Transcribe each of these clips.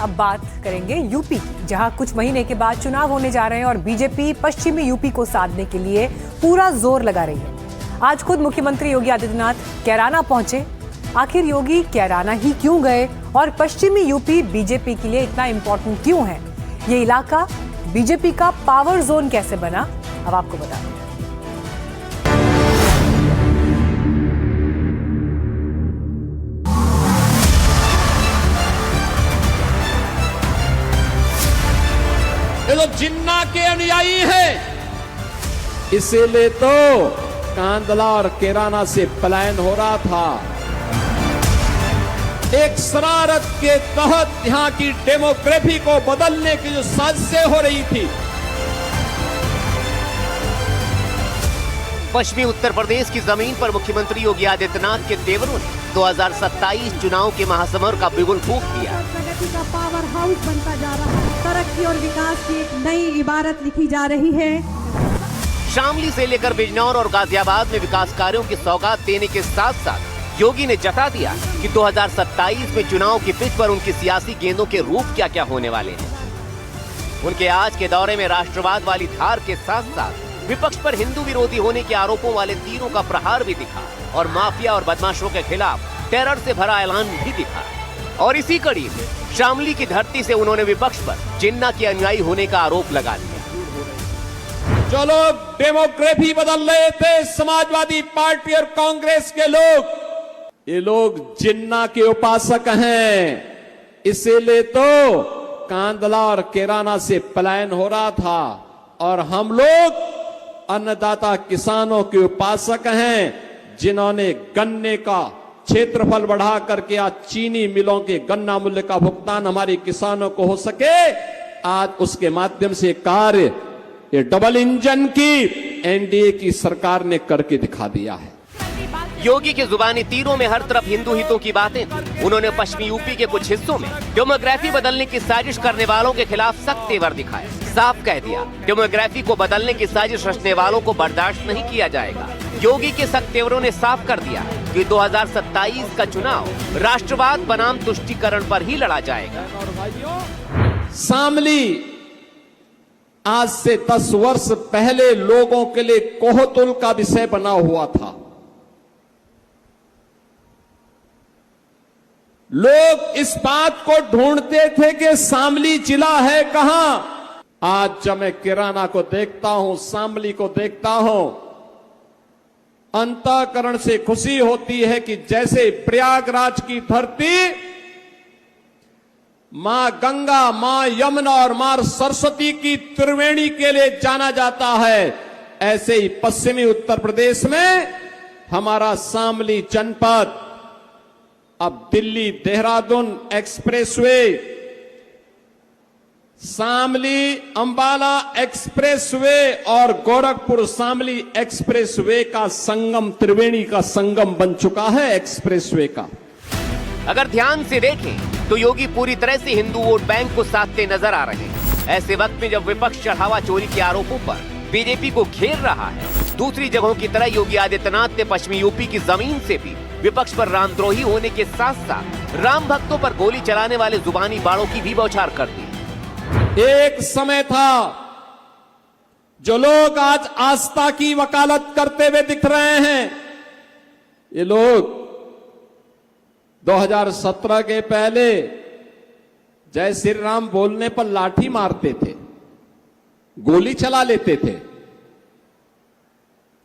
अब बात करेंगे यूपी की, जहां कुछ महीने के बाद चुनाव होने जा रहे हैं और बीजेपी पश्चिमी यूपी को साधने के लिए पूरा जोर लगा रही है। आज खुद मुख्यमंत्री योगी आदित्यनाथ कैराना पहुंचे। आखिर योगी कैराना ही क्यों गए और पश्चिमी यूपी बीजेपी के लिए इतना इंपॉर्टेंट क्यों है? ये इलाका बीजेपी का पावर जोन कैसे बना, अब आपको बता दें। ये तो जिन्ना के अनुयायी हैं, इसीलिए तो कांदला और कैराना से पलायन हो रहा था। एक शरारत के तहत यहां की डेमोग्राफी को बदलने की जो साजिशें हो रही थी। पश्चिमी उत्तर प्रदेश की जमीन पर मुख्यमंत्री योगी आदित्यनाथ के तेवरों ने 2027 चुनाव के महासमर का बिगुल फूंक दिया। प्रगति का पावर हाउस बनता जा रहा है। तरक्की और विकास की एक नई इबारत लिखी जा रही है। शामली से लेकर बिजनौर और गाजियाबाद में विकास कार्यों की सौगात देने के साथ साथ योगी ने जता दिया कि 2027 में चुनाव की पिच पर उनकी सियासी गेंदों के रूप क्या क्या होने वाले हैं। उनके आज के दौरे में राष्ट्रवाद वाली धार के साथ साथ विपक्ष पर हिंदू विरोधी होने के आरोपों वाले तीरों का प्रहार भी दिखा और माफिया और बदमाशों के खिलाफ टेरर से भरा ऐलान भी दिखा। और इसी कड़ी में शामली की धरती से उन्होंने विपक्ष पर जिन्ना के अनुयायी होने का आरोप लगा दिया। जो लोग डेमोग्राफी बदल रहे थे, समाजवादी पार्टी और कांग्रेस के लोग, ये लोग जिन्ना के उपासक हैं। इसीलिए तो कांदला और कैराना से पलायन हो रहा था और हम लोग अन्नदाता किसानों के उपासक हैं, जिन्होंने गन्ने का क्षेत्रफल बढ़ा करके आज चीनी मिलों के गन्ना मूल्य का भुगतान हमारे किसानों को हो सके, आज उसके माध्यम से कार्य ये डबल इंजन की एनडीए की सरकार ने करके दिखा दिया है। योगी के जुबानी तीरों में हर तरफ हिंदू हितों की बातें थी। उन्होंने पश्चिमी यूपी के कुछ हिस्सों में डेमोग्राफी बदलने की साजिश करने वालों के खिलाफ सख्त तेवर दिखाए। साफ कह दिया, डेमोग्राफी को बदलने की साजिश रचने वालों को बर्दाश्त नहीं किया जाएगा। योगी के सख्त तेवरों ने साफ कर दिया कि 2027 का चुनाव राष्ट्रवाद बनाम तुष्टीकरण पर ही लड़ा जाएगा। शामली आज से 10 वर्ष पहले लोगों के लिए कोहतुल का विषय बना हुआ था। लोग इस बात को ढूंढते थे कि शामली जिला है कहां। आज जब मैं कैराना को देखता हूं, शामली को देखता हूं, अंतःकरण से खुशी होती है कि जैसे प्रयागराज की धरती मां गंगा, मां यमुना और मां सरस्वती की त्रिवेणी के लिए जाना जाता है, ऐसे ही पश्चिमी उत्तर प्रदेश में हमारा शामली जनपद अब दिल्ली देहरादून एक्सप्रेसवे, शामली अंबाला एक्सप्रेसवे और गोरखपुर शामली एक्सप्रेसवे का संगम, त्रिवेणी का संगम बन चुका है एक्सप्रेसवे का। अगर ध्यान से देखें तो योगी पूरी तरह से हिंदू वोट बैंक को साधते नजर आ रहे हैं। ऐसे वक्त में जब विपक्ष चढ़ावा चोरी के आरोपों पर बीजेपी को घेर रहा है, दूसरी जगहों की तरह योगी आदित्यनाथ ने पश्चिमी यूपी की जमीन से भी विपक्ष पर रामद्रोही होने के साथ साथ राम भक्तों पर गोली चलाने वाले जुबानी बाणों की भी बौछार कर दी। एक समय था जो लोग आज आस्था की वकालत करते हुए दिख रहे हैं, ये लोग 2017 के पहले जय श्री राम बोलने पर लाठी मारते थे, गोली चला लेते थे,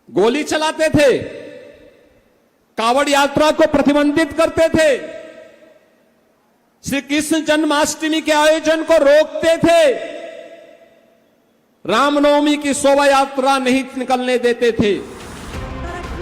गोली चलाते थे, कावड़ यात्रा को प्रतिबंधित करते थे, श्री कृष्ण जन्माष्टमी के आयोजन को रोकते थे, रामनवमी की शोभा यात्रा नहीं निकलने देते थे।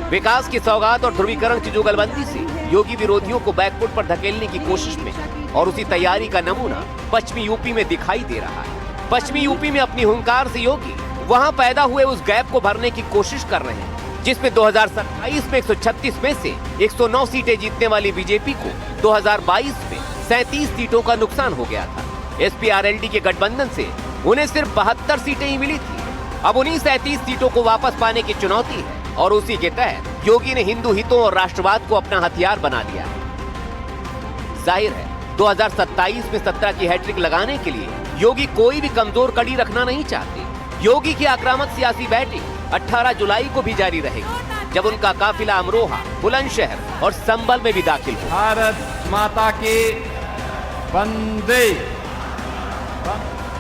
विकास की सौगात और ध्रुवीकरण की जुगलबंदी से योगी विरोधियों को बैकफुट पर धकेलने की कोशिश में और उसी तैयारी का नमूना पश्चिमी यूपी में दिखाई दे रहा है। पश्चिमी यूपी में अपनी हुंकार से योगी वहां पैदा हुए उस गैप को भरने की कोशिश कर रहे हैं, जिसमें 2027 में 136 में से 109 सीटें जीतने वाली बीजेपी को 2022 में 37 सीटों का नुकसान हो गया था। एसपी-आरएलडी के गठबंधन से उन्हें सिर्फ 72 सीटें ही मिली थी। अब उन्हीं 37 सीटों को वापस पाने की चुनौती है और उसी के तहत योगी ने हिंदू हितों और राष्ट्रवाद को अपना हथियार बना लिया है। जाहिर है 2027 में 17 की हैट्रिक लगाने के लिए योगी कोई भी कमजोर कड़ी रखना नहीं चाहते। योगी की आक्रामक सियासी बैटिंग 18 जुलाई को भी जारी रहेगी, जब उनका काफिला अमरोहा, बुलंदशहर और संभल में भी दाखिल होगा। भारत माता की वंदे।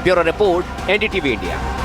Bureau report, NDTV India.